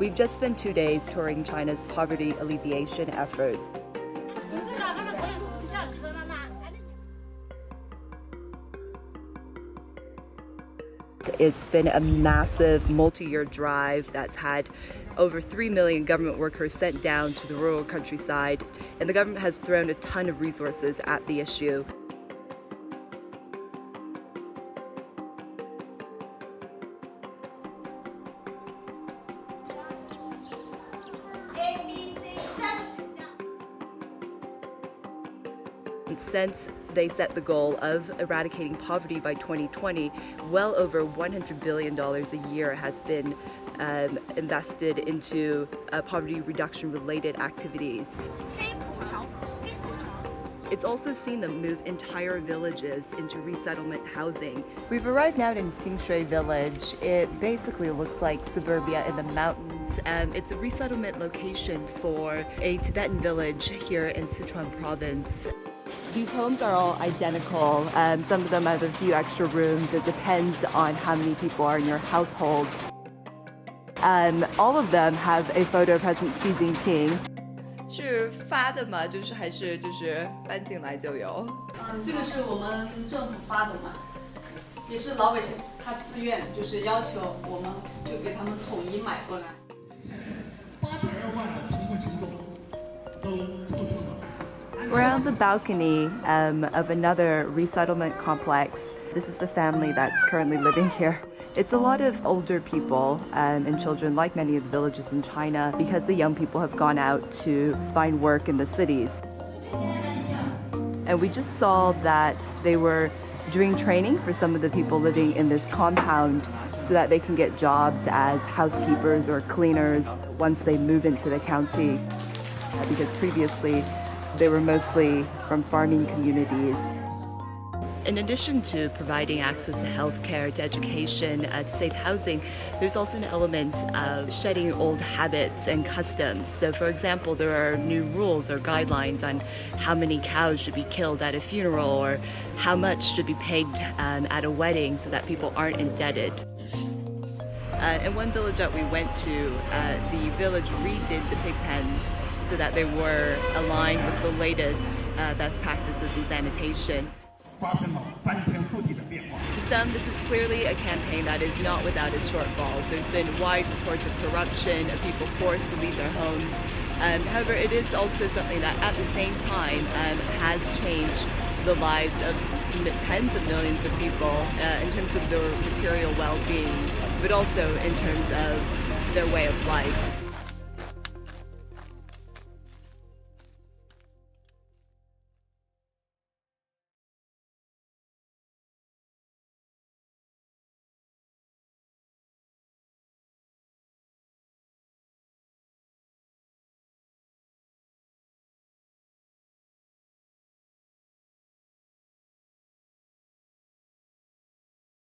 We've just spent 2 days touring China's poverty alleviation efforts. It's been a massive multi-year drive that's had over 3 million government workers sent down to the rural countryside, and the government has thrown a ton of resources at the issue. Since they set the goal of eradicating poverty by 2020, well over $100 billion a year has been invested into poverty reduction related activities. It's also seen them move entire villages into resettlement housing. We've arrived now in Xingshui village. It basically looks like suburbia in the mountains. It's a resettlement location for a Tibetan village here in Sichuan province. These homes are all identical. Some of them have a few extra rooms. It depends on how many people are in your household. All of them have a photo of President Xi Jinping. 是发的吗？还是搬进来就有？这个是我们政府发的嘛，也是老百姓他自愿，要求我们就给他们统一买过来。8.2万的贫困群众都出生了。 We're on the balcony of another resettlement complex. This is the family that's currently living here. It's a lot of older people and children, like many of the villages in China, because the young people have gone out to find work in the cities. And we just saw that they were doing training for some of the people living in this compound so that they can get jobs as housekeepers or cleaners once they move into the county. Because previously, they were mostly from farming communities. In addition to providing access to healthcare, to education, to safe housing, there's also an element of shedding old habits and customs. So for example, there are new rules or guidelines on how many cows should be killed at a funeral or how much should be paid at a wedding so that people aren't indebted. In one village that we went to, the village redid the pig pens so that they were aligned with the latest best practices in sanitation. To some, this is clearly a campaign that is not without its shortfalls. There's been wide reports of corruption, of people forced to leave their homes. However, it is also something that at the same time has changed the lives of tens of millions of people in terms of their material well-being, but also in terms of their way of life.